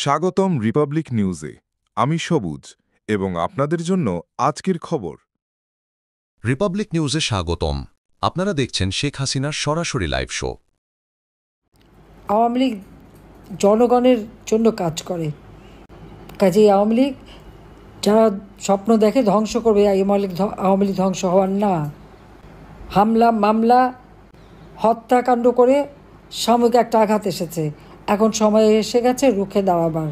স্বাগতম রিপাবলিক নিউজে। আমি সবুজ এবং আপনাদের জন্য আজকের খবর। রিপাবলিক নিউজে স্বাগতম। আপনারা দেখছেন শেখ হাসিনার সরাসরি লাইভ শো। আওয়ামী লীগ জনগণের জন্য কাজ করে, কাজেই আওয়ামী লীগ যারা স্বপ্ন দেখে ধ্বংস করবে, আওয়ামী লীগ ধ্বংস হওয়ার না। হামলা মামলা হত্যাকাণ্ড করে সাময়িক একটা আঘাত এসেছে, এখন সময় এসে গেছে রুখে দাঁড়াবার।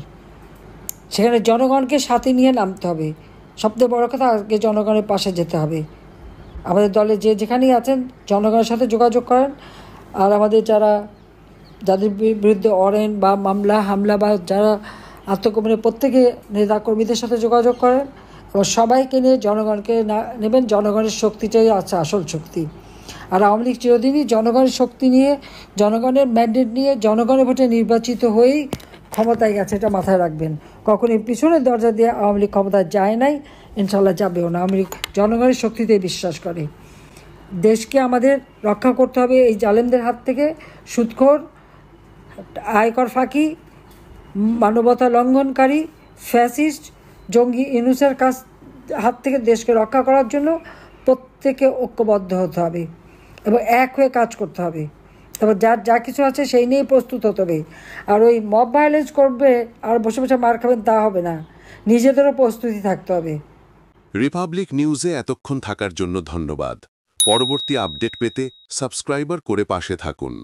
সেখানে জনগণকে সাথে নিয়ে নামতে হবে। সবচেয়ে বড় কথা, আগে জনগণের পাশে যেতে হবে। আমাদের দলে যেখানেই আছেন জনগণের সাথে যোগাযোগ করেন, আর আমাদের যাদের বিরুদ্ধে অরেন বা মামলা হামলা বা যারা আত্মগোপনের প্রত্যেকে নেতাকর্মীদের সাথে যোগাযোগ করেন এবং সবাইকে নিয়ে জনগণকে নেবেন। জনগণের শক্তিটাই আছে আসল শক্তি। আর আওয়ামী লীগ চিরদিনই জনগণের শক্তি নিয়ে, জনগণের ম্যান্ডেট নিয়ে, জনগণের ভোটে নির্বাচিত হয়েই ক্ষমতায় গেছে, এটা মাথায় রাখবেন। কখনই পিছনের দরজা দিয়ে আওয়ামী লীগ ক্ষমতায় যায় নাই, ইনশাল্লাহ যাবেও না। আওয়ামী লীগ জনগণের শক্তিতে বিশ্বাস করে। দেশকে আমাদের রক্ষা করতে হবে এই জালেমদের হাত থেকে। সুদখোর, আয়কর ফাঁকি, মানবতা লঙ্ঘনকারী, ফ্যাসিস্ট, জঙ্গি ইউনূসের হাত থেকে দেশকে রক্ষা করার জন্য প্রত্যেকে ঐক্যবদ্ধ হতে হবে এবং এক হয়ে কাজ করতে হবে এবং যা কিছু আছে সেই নিয়েই প্রস্তুত হতে হবে। আর ওই মব ভায়োলেন্স করবে আর বসে বসে মার খাবেন তা হবে না, নিজেদেরও প্রস্তুতি থাকতে হবে। রিপাবলিক নিউজে এতক্ষণ থাকার জন্য ধন্যবাদ। পরবর্তী আপডেট পেতে সাবস্ক্রাইবার করে পাশে থাকুন।